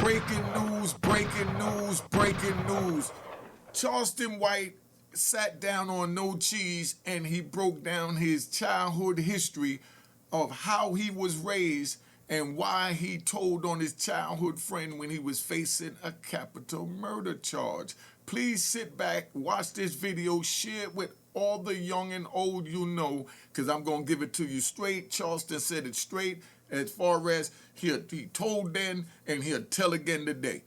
Breaking news, breaking news, breaking news. Charleston White sat down on No Cheese and he broke down his childhood history of how he was raised and why he told on his childhood friend when he was facing a capital murder charge. Please sit back, watch this video, share it with all the young and old you know, because I'm going to give it to you straight. Charleston said it straight as far as he told then and he'll tell again today.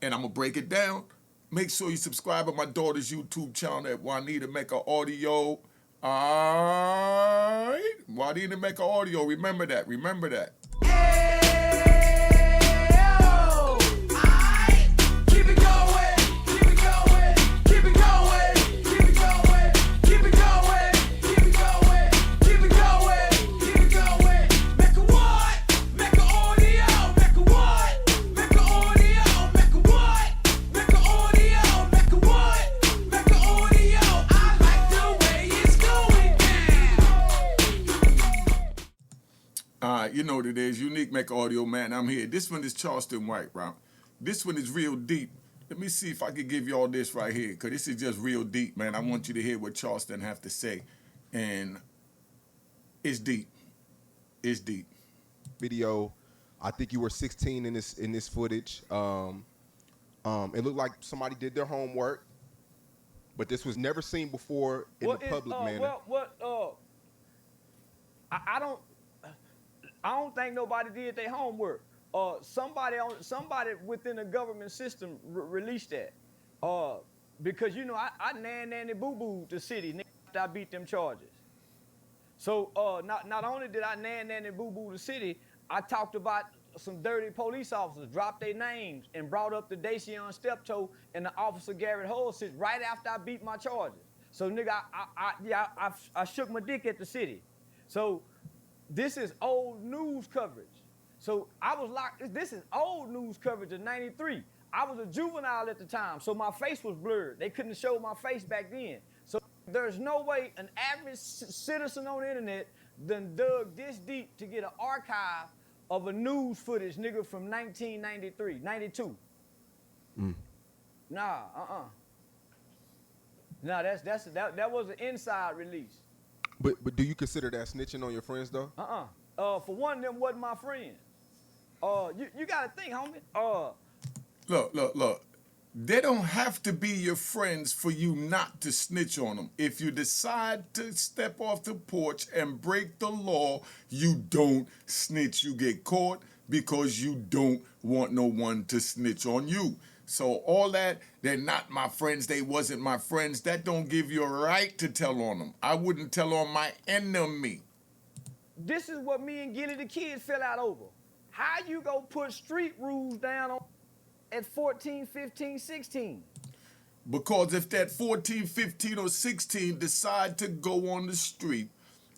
And I'm going to break it down. Make sure you subscribe to my daughter's YouTube channel at Juanita Mecca Audio. All right? Juanita Mecca Audio. Remember that. Remember that. You know what it is. Unique Mecca Audio, man. I'm here. This one is Charleston White, right? This one is real deep. Let me see if I can give you all this right here, because this is just real deep, man. I want you to hear what Charleston have to say. And it's deep. It's deep. Video. I think you were 16 in this footage. It looked like somebody did their homework, but this was never seen before in the public manner. I don't think nobody did their homework. Somebody within the government system released that. Because you know I nanny boo-booed the city after I beat them charges. So not only did I nanny boo-boo the city, I talked about some dirty police officers, dropped their names, and brought up the Dacian Steptoe and the officer Garrett Holsich right after I beat my charges. So nigga, I shook my dick at the city. So this is old news coverage. So I was locked, this is old news coverage of 93. I was a juvenile at the time, so my face was blurred. They couldn't show my face back then. So there's no way an average citizen on the internet done dug this deep to get an archive of a news footage, nigga, from 1993, 92. Nah, Nah, that was an inside release. But do you consider that snitching on your friends though? For one, them wasn't my friends. You gotta think, homie. Look. They don't have to be your friends for you not to snitch on them. If you decide to step off the porch and break the law, you don't snitch. You get caught because you don't want no one to snitch on you. So all that, they're not my friends, they wasn't my friends, that don't give you a right to tell on them. I wouldn't tell on my enemy. This is what me and Gilly the Kid fell out over. How you go put street rules down on at 14, 15, 16? Because if that 14, 15, or 16 decide to go on the street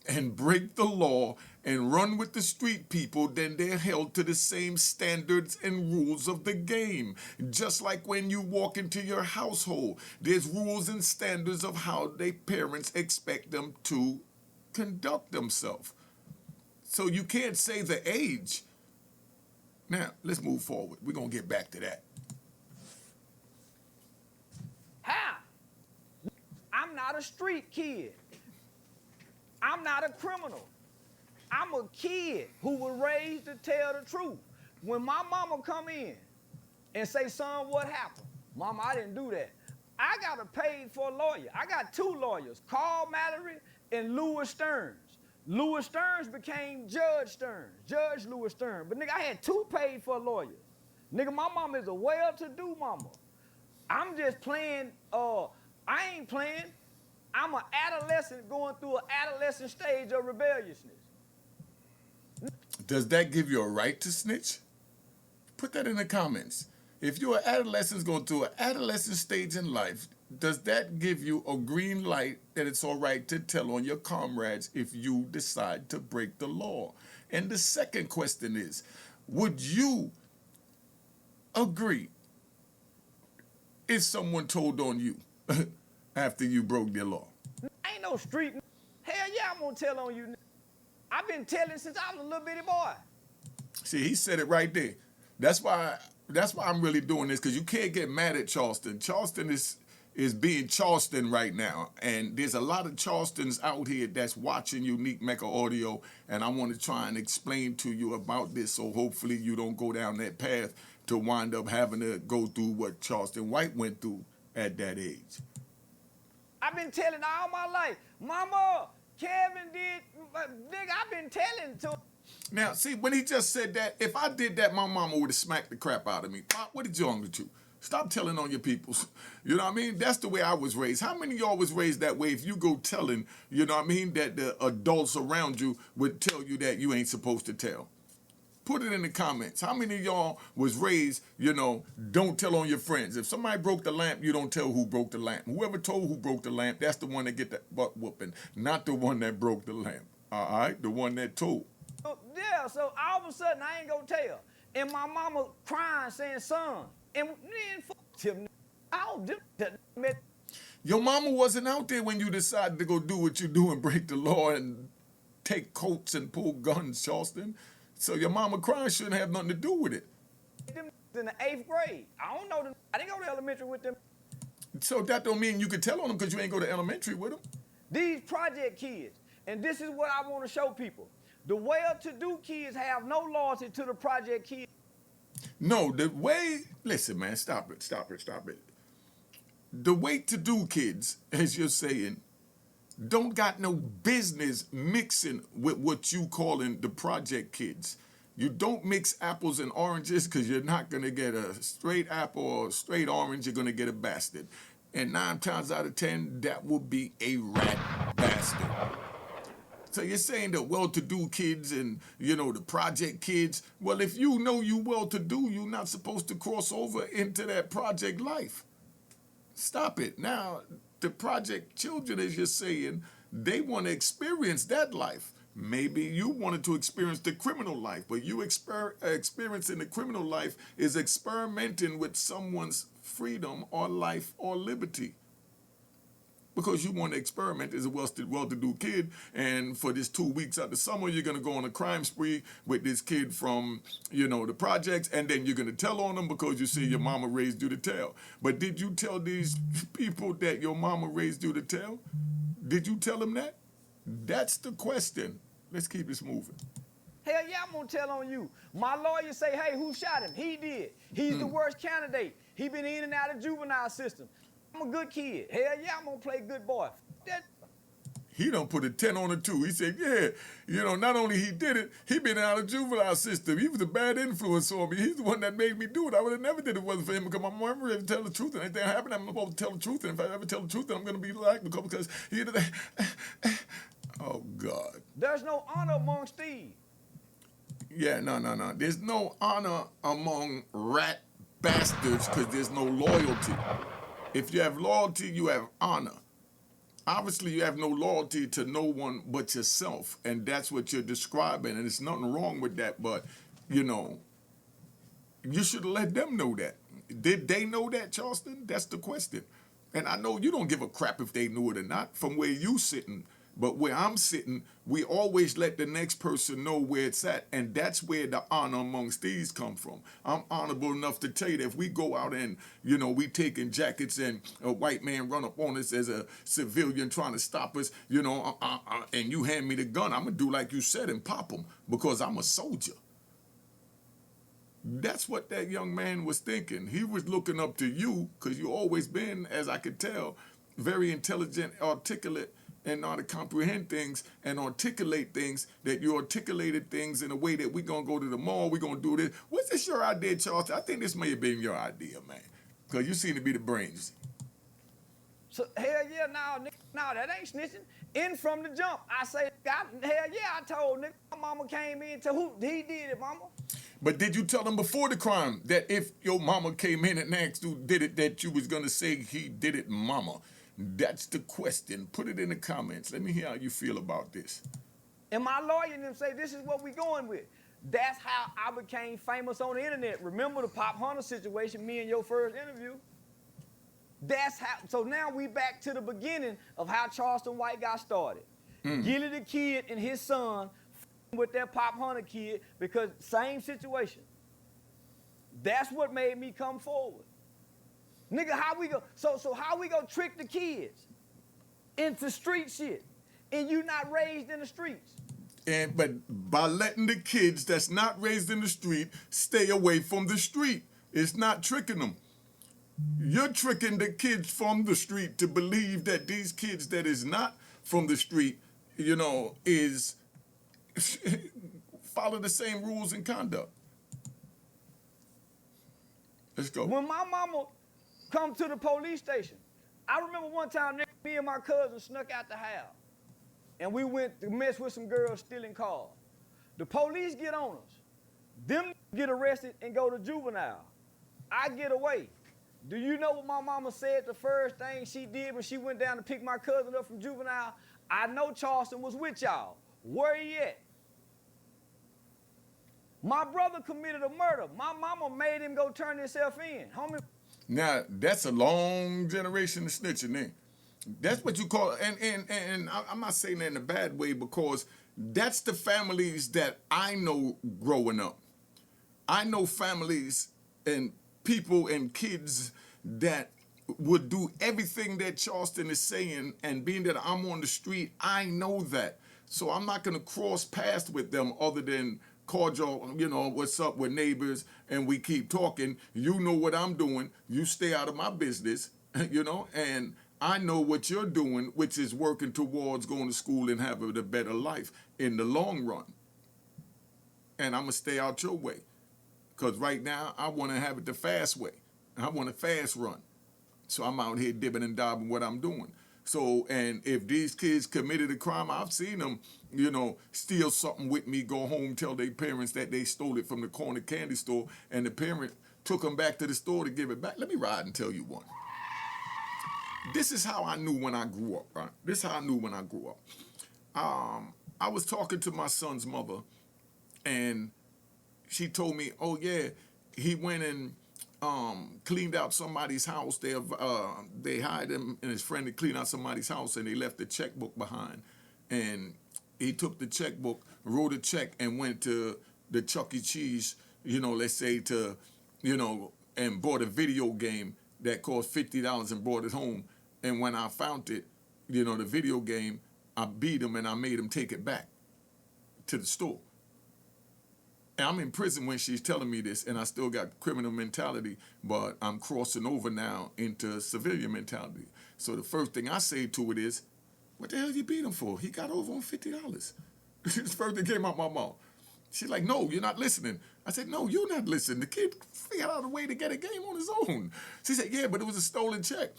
and break the law and run with the street people, then they're held to the same standards and rules of the game. Just like when you walk into your household, there's rules and standards of how their parents expect them to conduct themselves. So you can't say the age. Now, let's move forward. We're going to get back to that. How? I'm not a street kid. I'm not a criminal. I'm a kid who was raised to tell the truth. When my mama come in and say, son, what happened? Mama, I didn't do that. I got a paid for a lawyer. I got two lawyers, Carl Mallory and Louis Stearns. Louis Stearns became Judge Stearns, Judge Louis Stearns. But nigga, I had two paid for lawyers. Nigga, my mama is a well-to-do mama. I'm just playing, I ain't playing. I'm an adolescent going through an adolescent stage of rebelliousness. Does that give you a right to snitch? Put that in the comments. If you're an adolescent going through an adolescent stage in life, does that give you a green light that it's all right to tell on your comrades if you decide to break the law? And the second question is, would you agree if someone told on you after you broke their law? Ain't no street. Hell yeah, I'm gonna tell on you. I've been telling since I was a little bitty boy. See, he said it right there. That's why That's why I'm really doing this, because you can't get mad at Charleston. Charleston is being Charleston right now, and there's a lot of Charlestons out here that's watching Unique Mecca Audio, and I want to try and explain to you about this, so hopefully you don't go down that path to wind up having to go through what Charleston White went through at that age. I've been telling all my life, Mama, Kevin did, nigga, I've been telling to. Now, see, when he just said that, if I did that, my mama would have smacked the crap out of me. What did you wrong with you? Stop telling on your peoples. You know what I mean? That's the way I was raised. How many of y'all was raised that way if you go telling, you know what I mean, that the adults around you would tell you that you ain't supposed to tell? Put it in the comments. How many of y'all was raised, you know, don't tell on your friends? If somebody broke the lamp, you don't tell who broke the lamp. Whoever told who broke the lamp, that's the one that get the butt whooping, not the one that broke the lamp. All right? The one that told. Yeah, so all of a sudden I ain't gonna tell. And my mama crying saying, son, and then fuck him. I don't do that. Your mama wasn't out there when you decided to go do what you do and break the law and take coats and pull guns, Charleston. So your mama crying shouldn't have nothing to do with it. Them in the 8th grade. I don't know them. I didn't go to elementary with them. So that don't mean you could tell on them because you ain't go to elementary with them. These project kids, and this is what I want to show people. The well-to-do kids have no loyalty to the project kids. No, the way, listen, man, stop it. The way-to-do kids, as you're saying, don't got no business mixing with what you calling the project kids. You don't mix apples and oranges because you're not going to get a straight apple or a straight orange. You're going to get a bastard. And 9 times out of 10, that would be a rat bastard. So you're saying the well-to-do kids and, you know, the project kids, well, if you know you well-to-do, you're not supposed to cross over into that project life. Stop it. Now, the project children, as you're saying, they want to experience that life. Maybe you wanted to experience the criminal life, but you experiencing the criminal life is experimenting with someone's freedom or life or liberty. Because you want to experiment as a well-to-do kid, and for this 2 weeks out the summer, you're going to go on a crime spree with this kid from, you know, the projects, and then you're going to tell on them because you see your mama raised you to tell. But did you tell these people that your mama raised you to tell? Did you tell them that? That's the question. Let's keep this moving. Hell yeah, I'm going to tell on you. My lawyer say, hey, who shot him? He did. He's the worst candidate. He been in and out of juvenile system. I'm a good kid. Hell yeah, I'm going to play good boy. He done put a 10 on a 2. He said, yeah, you know, not only he did it, he been out of juvenile system. He was a bad influence on me. He's the one that made me do it. I would have never did it if it wasn't for him because my mom never tell the truth. And anything happened, I'm supposed to tell the truth. And if I ever tell the truth, then I'm going to be like because he did that. Oh, God. There's no honor amongst thieves. Yeah, no. There's no honor among rat bastards because there's no loyalty. If you have loyalty, you have honor. Obviously, you have no loyalty to no one but yourself, and that's what you're describing, and there's nothing wrong with that, but, you know, you should have let them know that. Did they know that, Charleston? That's the question. And I know you don't give a crap if they knew it or not from where you sitting, but where I'm sitting, we always let the next person know where it's at, and that's where the honor amongst these come from. I'm honorable enough to tell you that if we go out and, you know, we taking jackets and a white man run up on us as a civilian trying to stop us, you know, and you hand me the gun, I'm going to do like you said and pop him because I'm a soldier. That's what that young man was thinking. He was looking up to you because you always been, as I could tell, very intelligent, articulate, and know how to comprehend things and articulate things, that you articulated things in a way that we're going to go to the mall, we're going to do this. Was this your idea, Charles? I think this may have been your idea, man, because you seem to be the brains. So, hell yeah, no, that ain't snitching. In from the jump, I say, hell yeah, I told nigga, my mama came in to who, he did it, mama. But did you tell them before the crime that if your mama came in and asked who did it, that you was going to say he did it, mama? That's the question. Put it in the comments. Let me hear how you feel about this. And my lawyer and them say, this is what we going with. That's how I became famous on the internet. Remember the Pop Hunter situation, me and your first interview? That's how, so now we back to the beginning of how Charleston White got started. Gilly the kid and his son with that Pop Hunter kid because same situation. That's what made me come forward. Nigga, how we go? So how we gonna trick the kids into street shit, and you not raised in the streets? But by letting the kids that's not raised in the street stay away from the street, it's not tricking them. You're tricking the kids from the street to believe that these kids that is not from the street, you know, is follow the same rules and conduct. Let's go. When my mama come to the police station, I remember one time me and my cousin snuck out the house, and we went to mess with some girls stealing cars. The police get on us. Them get arrested and go to juvenile. I get away. Do you know what my mama said the first thing she did when she went down to pick my cousin up from juvenile? I know Charleston was with y'all. Where he at? My brother committed a murder. My mama made him go turn himself in. Homie. Now, that's a long generation of snitching then. That's what you call, and I'm not saying that in a bad way, because that's the families that I know growing up. I know families and people and kids that would do everything that Charleston is saying, and being that I'm on the street, I know that. So I'm not gonna cross paths with them other than cordial, you know, what's up with neighbors, and we keep talking. You know what I'm doing. You stay out of my business, you know, and I know what you're doing, which is working towards going to school and having a better life in the long run. And I'm gonna stay out your way. Because right now, I want to have it the fast way. I want a fast run. So I'm out here dibbing and dabbing what I'm doing. So, and if these kids committed a crime, I've seen them, you know, steal something with me, go home, tell their parents that they stole it from the corner candy store, and the parent took them back to the store to give it back. Let me ride and tell you one. This is how I knew when I grew up, right? This is how I knew when I grew up. I was talking to my son's mother, and she told me, oh yeah, he went and cleaned out somebody's house. They hired him and his friend to clean out somebody's house, and they left the checkbook behind. And he took the checkbook, wrote a check, and went to the Chuck E. Cheese, you know, let's say to, you know, and bought a video game that cost $50 and brought it home. And when I found it, you know, the video game, I beat him and I made him take it back to the store. And I'm in prison when she's telling me this, and I still got criminal mentality, but I'm crossing over now into civilian mentality. So the first thing I say to it is, what the hell you beat him for? He got over on $50. This first thing came out my mouth. She's like, no, you're not listening. I said, no, you're not listening. The kid figured out a way to get a game on his own. She said, yeah, but it was a stolen check.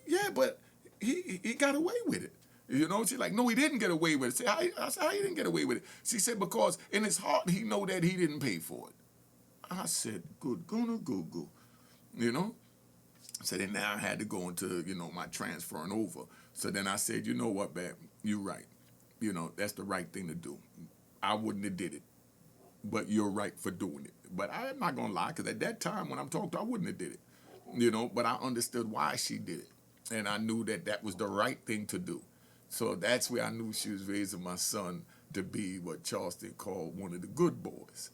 Yeah, but he got away with it. You know, she's like, no, he didn't get away with it. I said, how he didn't get away with it? She said, because in his heart, he know that he didn't pay for it. I said, good, gonna go. You know? So then now I had to go into, you know, my transferring over. So then I said, you know what, babe, you're right. You know, that's the right thing to do. I wouldn't have did it, but you're right for doing it. But I'm not gonna lie, because at that time when I'm talking to her, I wouldn't have did it. You know, but I understood why she did it. And I knew that that was the right thing to do. So that's where I knew she was raising my son to be what Charleston called one of the good boys.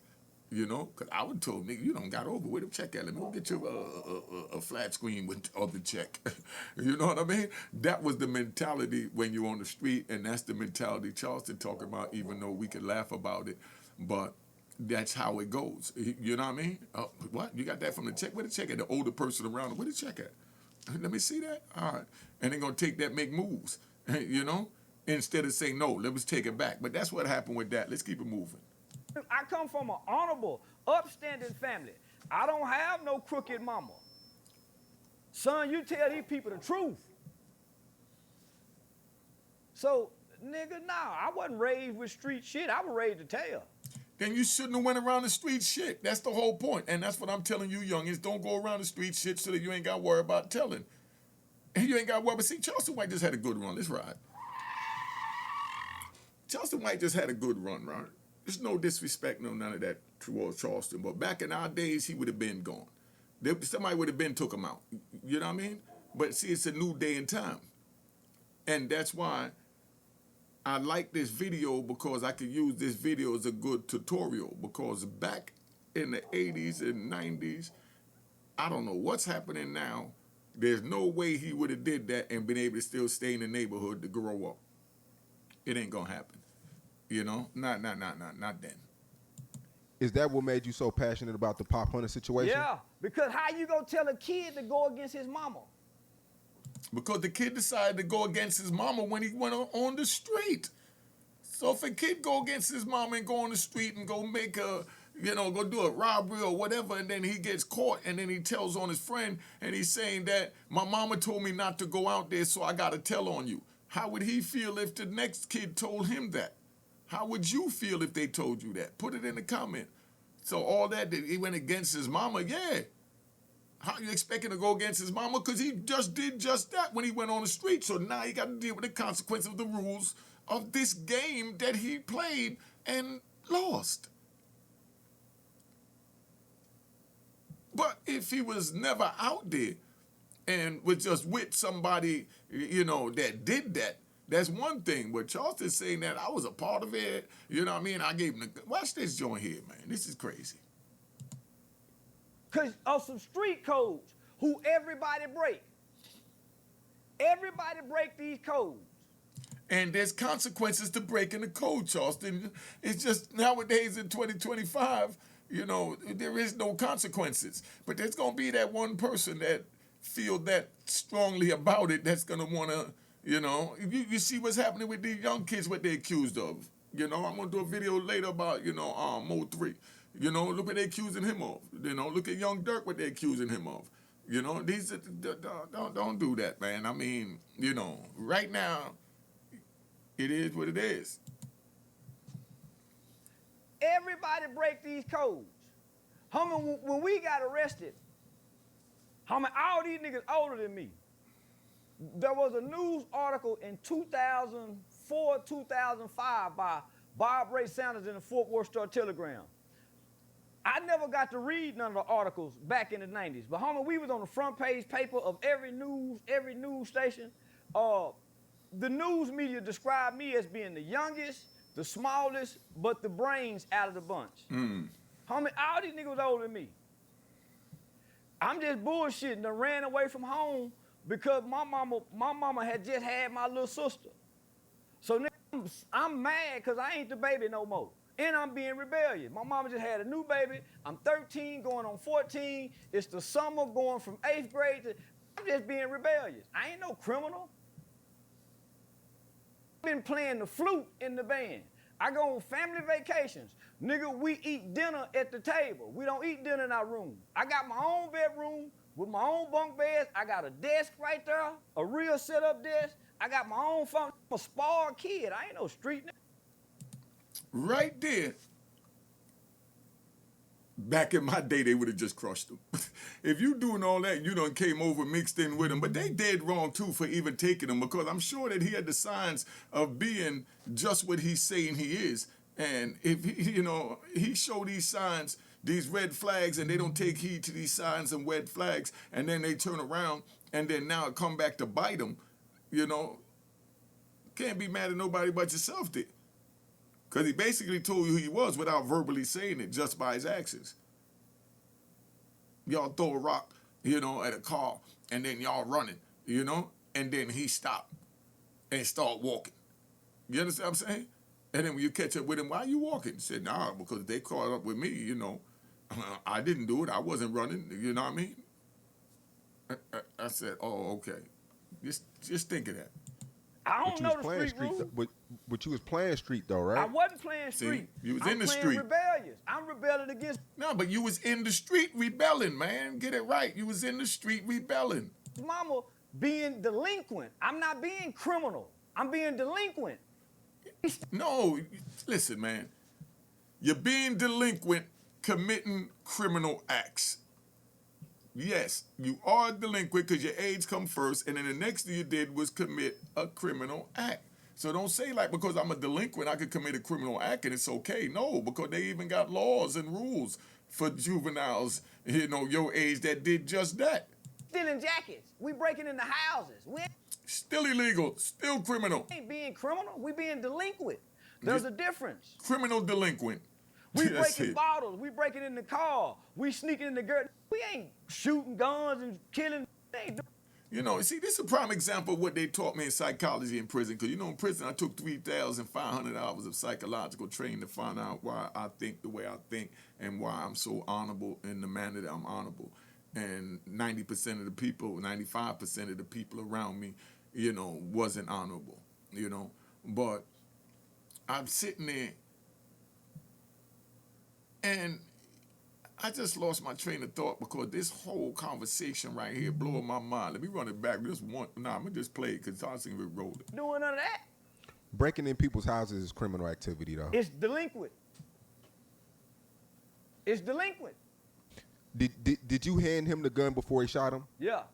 You know, because I would told nigga, you don't got over with him. Check that. Let me go get you a flat screen with the other check. You know what I mean? That was the mentality when you're on the street, and that's the mentality Charleston talking about, even though we could laugh about it. But that's how it goes. You know what I mean? What? You got that from the check? Where the check at? The older person around, where the check at? Let me see that. All right. And they're going to take that, make moves, you know, instead of saying, no, let's take it back. But that's what happened with that. Let's keep it moving. I come from an honorable, upstanding family. I don't have no crooked mama. Son, you tell these people the truth. So, nigga, nah, I wasn't raised with street shit. I was raised to tell. Then you shouldn't have went around the street shit. That's the whole point. And that's what I'm telling you, youngins. Don't go around the street shit so that you ain't got to worry about telling. And you ain't got to worry. But see, Charleston White just had a good run. Let's ride. Charleston White just had a good run, right? There's no disrespect, no none of that towards Charleston. But back in our days, he would have been gone. Somebody would have been took him out. You know what I mean? But see, it's a new day and time. And that's why I like this video, because I could use this video as a good tutorial, because back in the 80s and 90s. I don't know what's happening now. There's no way he would have did that and been able to still stay in the neighborhood to grow up. It ain't gonna happen. You know? Not then. Is that what made you so passionate about the Pop Hunter situation? Yeah, because how you gonna tell a kid to go against his mama? Because the kid decided to go against his mama when he went on the street. So if a kid go against his mama and go on the street and go make a, go do a robbery or whatever, and then he gets caught, and then he tells on his friend, and he's saying that my mama told me not to go out there, so I gotta tell on you. How would he feel if the next kid told him that? How would you feel if they told you that? Put it in the comment. So all that he went against his mama, yeah. How you expecting to go against his mama? Because he just did just that when he went on the street. So now he got to deal with the consequences of the rules of this game that he played and lost. But if he was never out there and was just with somebody, that did that, that's one thing. But Charleston's saying that I was a part of it, you know what I mean? I gave him the... Watch this joint here, man. This is crazy. Because of some street codes who everybody break. Everybody break these codes. And there's consequences to breaking the code, Charleston. It's just nowadays in 2025, there is no consequences. But there's going to be that one person that feel that strongly about it that's going to want to, you see what's happening with these young kids, what they're accused of. I'm going to do a video later about, Mo 3. Look what they're accusing him of. Look at Young Dirk, what they're accusing him of. These don't do that, man. I mean, right now, it is what it is. Everybody break these codes. When we got arrested, all these niggas older than me. There was a news article in 2004, 2005 by Bob Ray Sanders in the Fort Worth Star-Telegram. I never got to read none of the articles back in the 90s. But we was on the front page paper of every news station. The news media described me as being the youngest, the smallest, but the brains out of the bunch. All these niggas was older than me. I'm just bullshitting and ran away from home because my mama had just had my little sister. So I'm mad because I ain't the baby no more. And I'm being rebellious. My mama just had a new baby. I'm 13, going on 14. It's the summer going from 8th grade to... I'm just being rebellious. I ain't no criminal. I've been playing the flute in the band. I go on family vacations. Nigga, we eat dinner at the table. We don't eat dinner in our room. I got my own bedroom with my own bunk beds. I got a desk right there, a real set-up desk. I got my own phone. I'm a spoiled kid. I ain't no street nigga. Right there. Back in my day, they would have just crushed them. If you doing all that, you done came over mixed in with them. But they dead wrong, too, for even taking him, because I'm sure that he had the signs of being just what he's saying he is. And if, he showed these signs, these red flags, and they don't take heed to these signs and red flags, and then they turn around, and then now it come back to bite them, can't be mad at nobody but yourself there. Because he basically told you who he was without verbally saying it, just by his actions. Y'all throw a rock, at a car, and then y'all running, and then he stopped and start walking. You understand what I'm saying? And then when you catch up with him, why are you walking? He said, nah, because they caught up with me, I didn't do it. I wasn't running, you know what I mean? I said, oh, okay. Just think of that. I don't know the street rules. But you was playing street though, right? I wasn't playing street. See, you was in the street. I'm playing rebellious. I'm rebelling against... No, but you was in the street rebelling, man. Get it right. You was in the street rebelling. Mama being delinquent. I'm not being criminal. I'm being delinquent. No, listen, man. You're being delinquent, committing criminal acts. Yes, you are delinquent because your age come first, and then the next thing you did was commit a criminal act. So don't say because I'm a delinquent, I could commit a criminal act and it's okay. No, because they even got laws and rules for juveniles, your age that did just that. Stealing jackets. We breaking into houses. Still illegal, still criminal. We ain't being criminal, we being delinquent. There's a difference. Criminal delinquent. We That's breaking it. bottles. We breaking in the car. We sneaking in the girl. We ain't shooting guns and killing. They ain't doing. You know, see, this is a prime example of what they taught me in psychology in prison. Because, you know, in prison, I took 3,500 hours of psychological training to find out why I think the way I think and why I'm so honorable in the manner that I'm honorable. And 90% of the people, 95% of the people around me, you know, wasn't honorable, you know. But I'm sitting there, and I just lost my train of thought because this whole conversation right here blowing my mind. Let me run it back. Just one. Nah, I'm gonna just play it because I think we rolled it. Doing none of that. Breaking in people's houses is criminal activity, though. It's delinquent. It's delinquent. Did you hand him the gun before he shot him? Yeah.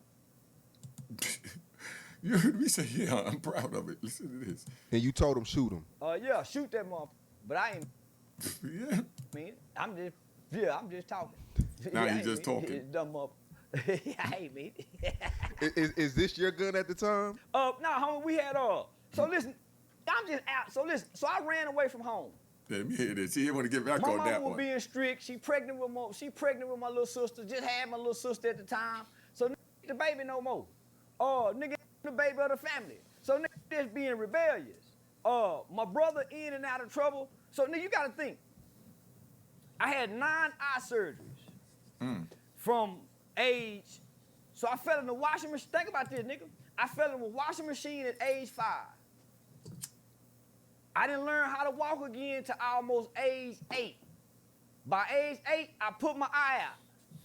You heard me say, yeah, I'm proud of it. Listen to this. And you told him shoot him. Yeah, shoot that motherfucker. But I ain't Yeah. mean, I'm just talking. Now Yeah, you just talking. Dumb up. I ain't mean. Is this your gun at the time? Nah, homie, we had so listen, I'm just out. So listen, so I ran away from home. Let me hear this. He didn't want to get back My on mama that was one. being strict. She pregnant with my little sister. Just had my little sister at the time. So the baby no more. Nigga the baby of the family. So nigga just being rebellious. My brother in and out of trouble. So nigga, you gotta think. I had 9 eye surgeries from age. So I fell in the washing machine. Think about this, nigga. I fell in the washing machine at age 5. I didn't learn how to walk again till almost age 8. By age 8, I put my eye out.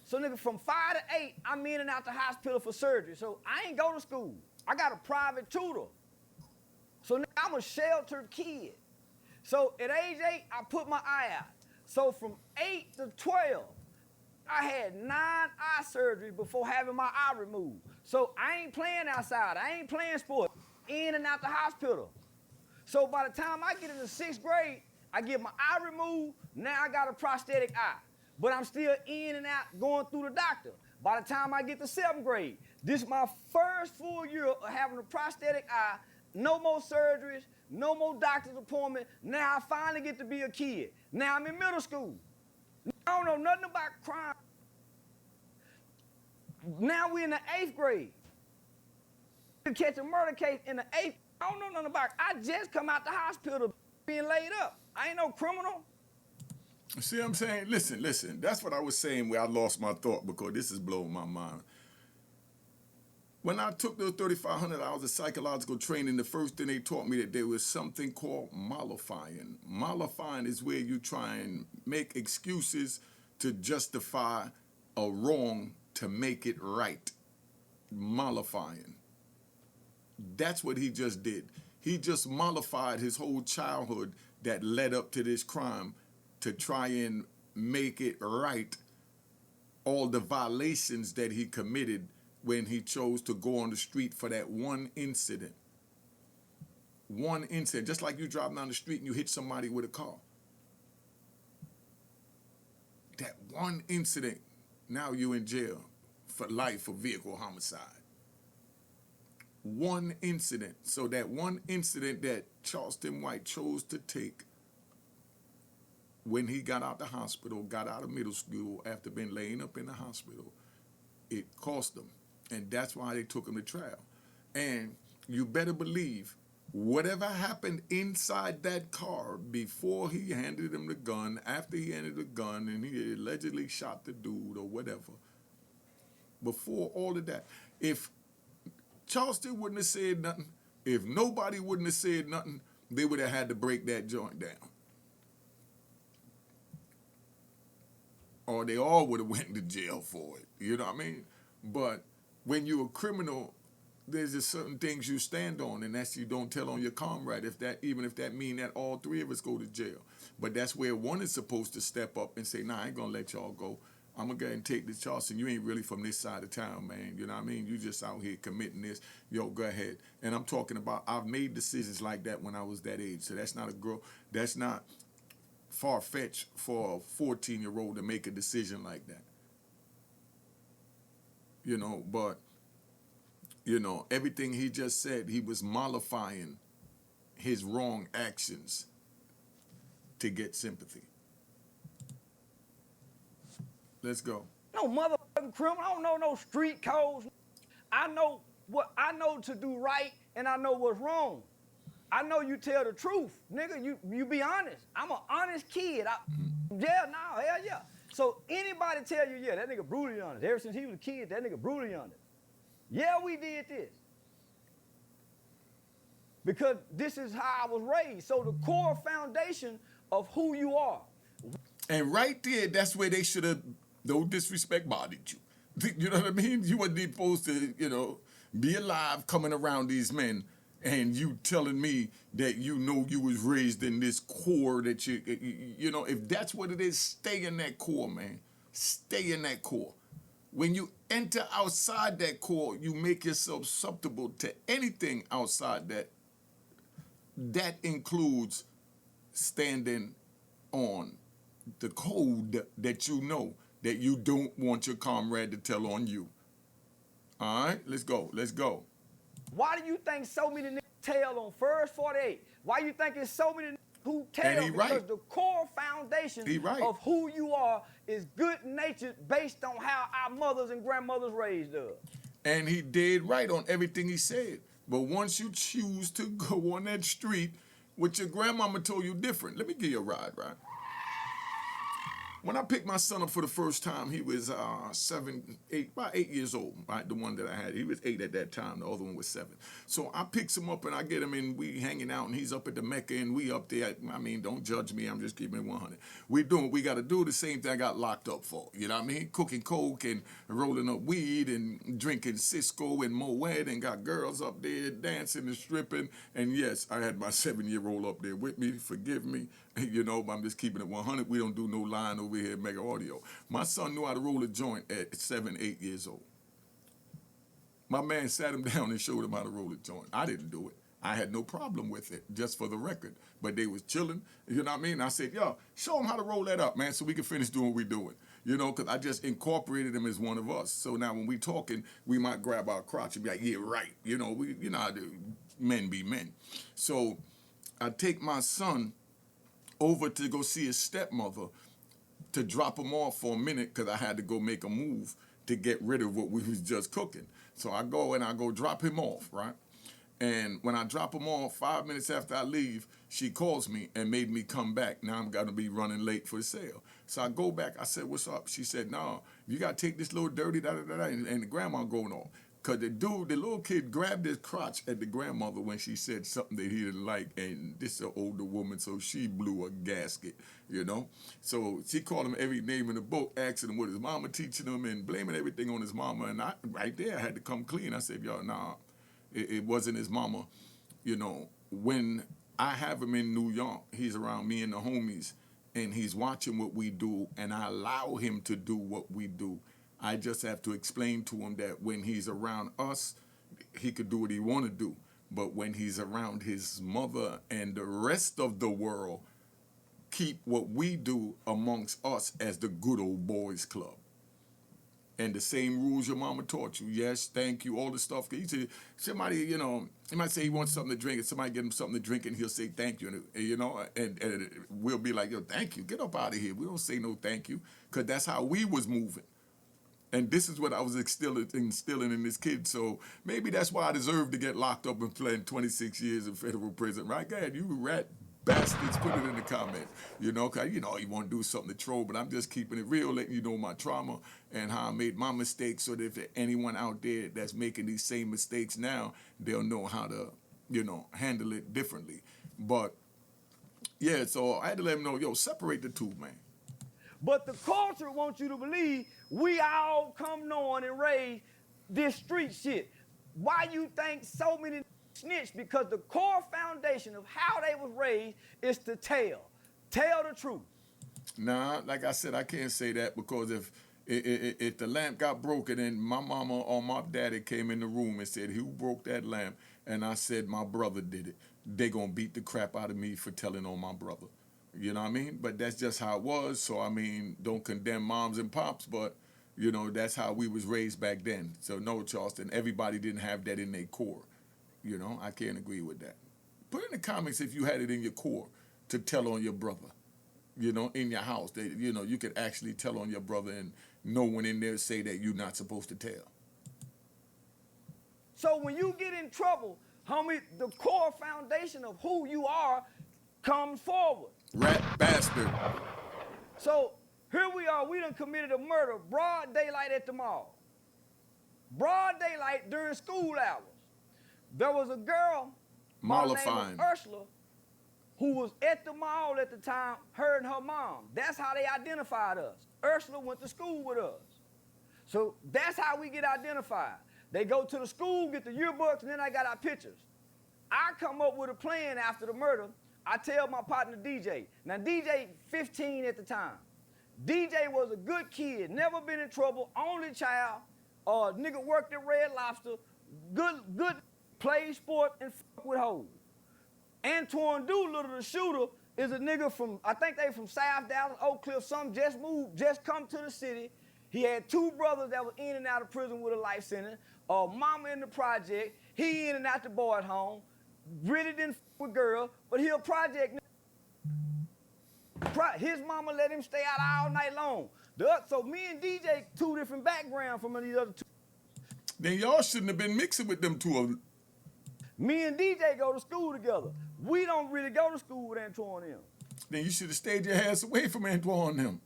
So nigga, from 5 to 8, I'm in and out the hospital for surgery. So I ain't go to school. I got a private tutor. So nigga, I'm a sheltered kid. So at age 8, I put my eye out. So from 8 to 12, I had 9 eye surgeries before having my eye removed. So I ain't playing outside. I ain't playing sports. In and out the hospital. So by the time I get into 6th grade, I get my eye removed. Now I got a prosthetic eye. But I'm still in and out going through the doctor. By the time I get to 7th grade, this is my first full year of having a prosthetic eye. No more surgeries, no more doctor's appointment. Now I finally get to be a kid. Now I'm in middle school. I don't know nothing about crime. Now we in the 8th grade. To catch a murder case in the 8th, I don't know nothing about it. I just come out the hospital being laid up. I ain't no criminal. See what I'm saying? Listen. That's what I was saying where I lost my thought because this is blowing my mind. When I took those 3,500 hours of psychological training, the first thing they taught me that there was something called mollifying. Mollifying is where you try and make excuses to justify a wrong to make it right. Mollifying. That's what he just did. He just mollified his whole childhood that led up to this crime to try and make it right all the violations that he committed when he chose to go on the street for that one incident. One incident, just like you drive down the street and you hit somebody with a car. That one incident, now you're in jail for life for vehicle homicide. One incident. So that one incident that Charleston White chose to take when he got out the hospital, got out of middle school after being laying up in the hospital, it cost him. And that's why they took him to trial. And you better believe whatever happened inside that car before he handed him the gun, after he handed the gun and he allegedly shot the dude or whatever, before all of that, if Charleston wouldn't have said nothing, if nobody wouldn't have said nothing, they would have had to break that joint down. Or they all would have went to jail for it. You know what I mean? But when you're a criminal, there's just certain things you stand on, and that's you don't tell on your comrade, even if that mean that all 3 of us go to jail. But that's where one is supposed to step up and say, nah, I ain't gonna let y'all go. I'm gonna go ahead and take this, Charleston. You ain't really from this side of town, man. You know what I mean? You just out here committing this. Yo, go ahead. And I'm talking about, I've made decisions like that when I was that age. So that's not that's not far-fetched for a 14-year-old to make a decision like that. You know, but, you know, everything he just said, he was mollifying his wrong actions to get sympathy. Let's go. No motherfucking criminal. I don't know no street codes. I know what I know to do right, and I know what's wrong. I know you tell the truth, nigga. You be honest. I'm an honest kid. Yeah, no, hell yeah. So anybody tell you, yeah, that nigga brutally honest. Ever since he was a kid, that nigga brutally honest. Yeah, we did this. Because this is how I was raised. So the core foundation of who you are. And right there, that's where they should have, no disrespect, bodied you. You know what I mean? You wasn't supposed to, be alive coming around these men and you telling me that you know you was raised in this core that if that's what it is, stay in that core, man. Stay in that core. When you enter outside that core, you make yourself susceptible to anything outside that. That includes standing on the code that you know that you don't want your comrade to tell on you. All right, let's go. Why do you think so many niggas tell on First 48? Why you think it's so many niggas who tell? Because the core foundation of who you are is good natured based on how our mothers and grandmothers raised us. And he did right on everything he said. But once you choose to go on that street, what your grandmama told you different. Let me give you a ride, right? When I picked my son up for the first time, he was about 8 years old, right? The one that I had. He was 8 at that time. The other one was 7. So I picks him up and I get him and we hanging out and he's up at the Mecca and we up there. I mean, don't judge me. I'm just keeping it 100. We doing what we got to do. The same thing I got locked up for. You know what I mean? Cooking coke and rolling up weed and drinking Cisco and Moet and got girls up there dancing and stripping. And yes, I had my 7-year-old up there with me. Forgive me. I'm just keeping it 100. We don't do no line over here at Mega Audio. My son knew how to roll a joint at 7, 8 years old. My man sat him down and showed him how to roll a joint. I didn't do it. I had no problem with it, just for the record. But they was chilling, you know what I mean? I said, yo, show them how to roll that up, man, so we can finish doing what we're doing. Because I just incorporated him as one of us. So now when we talking, we might grab our crotch and be like, yeah, right. You know how men be men. So I take my son over to go see his stepmother to drop him off for a minute because I had to go make a move to get rid of what we was just cooking. So I go drop him off, right? And when I drop him off, 5 minutes after I leave, she calls me and made me come back. Now I'm going to be running late for the sale. So I go back. I said, what's up? She said, no, you got to take this little dirty, da-da-da-da, and the grandma going off. Because the little kid grabbed his crotch at the grandmother when she said something that he didn't like, and this is an older woman, so she blew a gasket, So she called him every name in the book, asking him what his mama teaching him and blaming everything on his mama. And right there, I had to come clean. I said, yo, nah, it wasn't his mama. When I have him in New York, he's around me and the homies, and he's watching what we do, and I allow him to do what we do. I just have to explain to him that when he's around us, he could do what he want to do. But when he's around his mother and the rest of the world, keep what we do amongst us as the good old boys club. And the same rules your mama taught you. Yes, thank you, all the stuff. Somebody, he might say he wants something to drink, and somebody get him something to drink, and he'll say thank you, and we'll be like, yo, thank you, get up out of here. We don't say no thank you, because that's how we was moving. And this is what I was instilling in this kid. So maybe that's why I deserve to get locked up and spend 26 years in federal prison. Right? Go ahead, you rat bastards, put it in the comments. Because, you want to do something to troll, but I'm just keeping it real, letting you know my trauma and how I made my mistakes so that if anyone out there that's making these same mistakes now, they'll know how to, handle it differently. But, yeah, so I had to let them know, yo, separate the two, man. But the culture wants you to believe we all come knowing and raised this street shit. Why you think so many snitch? Because the core foundation of how they was raised is to tell the truth. Nah, like I said, I can't say that because if the lamp got broken and my mama or my daddy came in the room and said, who broke that lamp? And I said, my brother did it. They gonna beat the crap out of me for telling on my brother. You know what I mean? But that's just how it was. So, I mean, don't condemn moms and pops, but, that's how we was raised back then. So, no, Charleston, everybody didn't have that in their core. I can't agree with that. Put in the comments if you had it in your core to tell on your brother. in your house. That, you could actually tell on your brother and no one in there say that you're not supposed to tell. So when you get in trouble, homie, the core foundation of who you are comes forward. Rat bastard. So here we are, we done committed a murder, broad daylight at the mall. Broad daylight during school hours. There was a girl, by the name Mollifying. of Ursula, who was at the mall at the time, her and her mom. That's how they identified us. Ursula went to school with us. So that's how we get identified. They go to the school, get the yearbooks, and then I got our pictures. I come up with a plan after the murder. I tell my partner DJ. Now DJ 15 at the time. DJ was a good kid, never been in trouble, only child, nigga worked at Red Lobster, good play sport and fuck with hoes. Antoine Doolittle, the shooter, is a nigga from, I think they from South Dallas, Oak Cliff, some just moved, just come to the city. He had 2 brothers that were in and out of prison with a life sentence, mama in the project, he in and out the boys' home, really didn't fuck with girls, but he a project nigga. His mama let him stay out all night long. So me and DJ, 2 different backgrounds from these other 2. Then y'all shouldn't have been mixing with them 2 of them. Me and DJ go to school together. We don't really go to school with Antoine and him. Then you should have stayed your ass away from Antoine and them.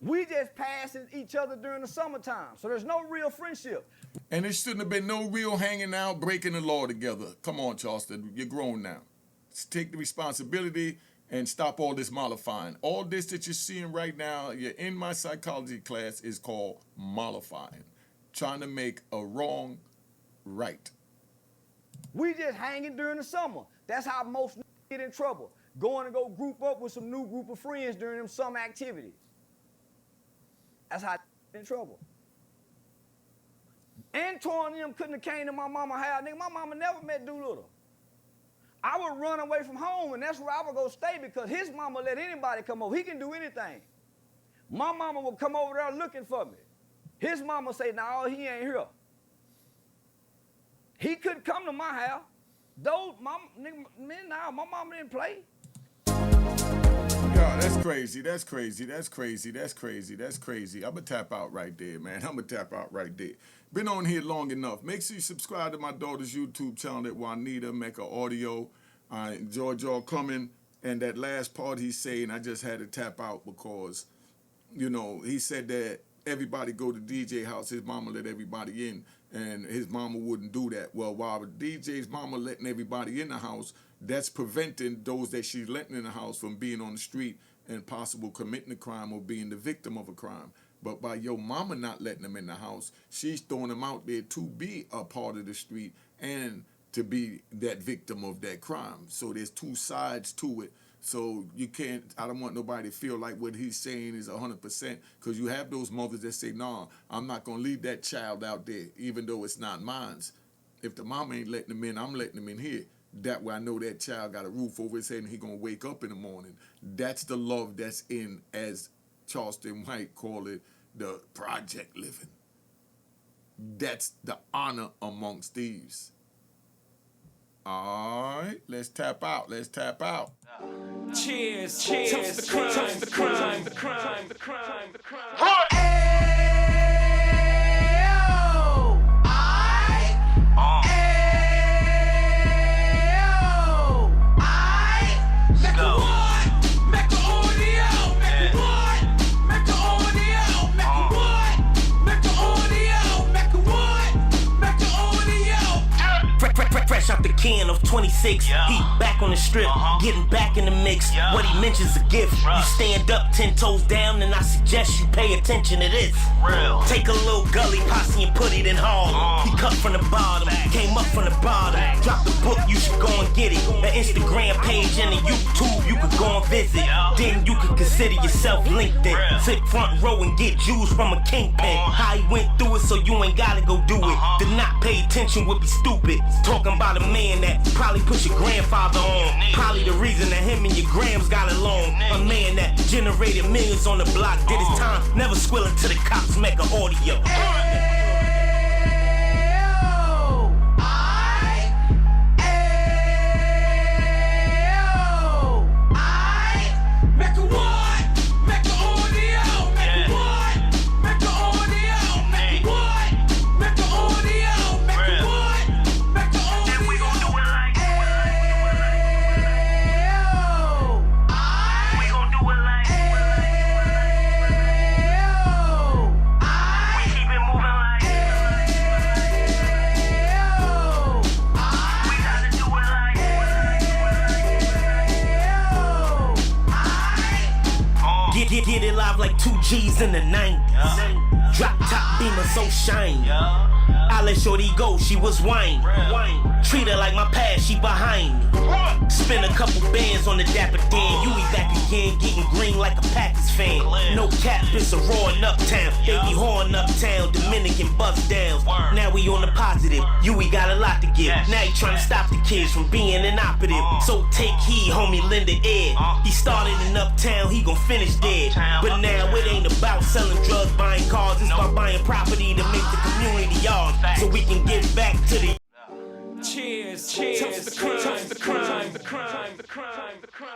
We just passing each other during the summertime, so there's no real friendship. And there shouldn't have been no real hanging out, breaking the law together. Come on, Charleston, you're grown now. Let's take the responsibility and stop all this mollifying. All this that you're seeing right now, you're in my psychology class, is called mollifying. Trying to make a wrong right. We just hanging during the summer. That's how most get in trouble. Going to go group up with some new group of friends during them summer activities. That's how get in trouble. Antoine and them couldn't have came to my mama's house. Nigga, my mama never met Doolittle. I would run away from home, and that's where I would go stay because his mama let anybody come over. He can do anything. My mama would come over there looking for me. His mama say, no, he ain't here. He couldn't come to my house. Those, my mama didn't play. Yeah, that's crazy. That's crazy. That's crazy. That's crazy. That's crazy. I'm going to tap out right there, man. I'm going to tap out right there. Been on here long enough. Make sure you subscribe to my daughter's YouTube channel at Juanita Mecca Audio. I enjoyed y'all coming. And that last part he's saying, I just had to tap out because, he said that everybody go to DJ house. His mama let everybody in. And his mama wouldn't do that. Well, while DJ's mama letting everybody in the house, that's preventing those that she's letting in the house from being on the street and possible committing a crime or being the victim of a crime. But by your mama not letting them in the house, she's throwing them out there to be a part of the street and to be that victim of that crime. So there's 2 sides to it. So you can't, I don't want nobody to feel like what he's saying is 100%, because you have those mothers that say, nah, I'm not going to leave that child out there, even though it's not mine. If the mama ain't letting him in, I'm letting him in here. That way I know that child got a roof over his head and he going to wake up in the morning. That's the love that's in, as Charleston White call it, the project living. That's the honor amongst thieves. All right, let's tap out. Let's tap out. Cheers, cheers, toast the crime, toast the crime, the crime, the crime, the crime. Fresh out the can of 26, he back on the strip, getting back in the mix. What he mentions a gift. You stand up 10 toes down, and I suggest you pay attention to this. Take a little gully posse and put it in Harlem. He cut from the bottom, came up from the bottom. Drop the book, you should go and get it. The Instagram page and the YouTube, you could go and visit. Then you could consider yourself LinkedIn. Sit front row and get Jews from a kingpin. How he went through it, so you ain't gotta go do it. To not pay attention would be stupid. Talking about a man that probably put your grandfather on. Probably the reason that him and your grams got along. A man that generated millions on the block, did his time, never squilling to the cops, Mecca Audio. Mecca 2 G's in the 90s. Drop top beamer so shiny. I let shorty go, she was whining. Treat her like my past, she behind me. Spend a couple bands on the Dapper Dan. You be back again, getting green like a Packers fan. No cap, it's a roaring uptown. Baby horn uptown, Dominican bust downs. Now we on the positive, we got a lot to give. Now he trying to stop the kids from being inoperative. So take heed, homie, lend an ear. He started in uptown, he gon' finish dead. But now it ain't about selling drugs, buying cars. It's about buying property to make the community yours, so we can get back to the cheers, toast the crime, the crime, the crime, the crime, the crime.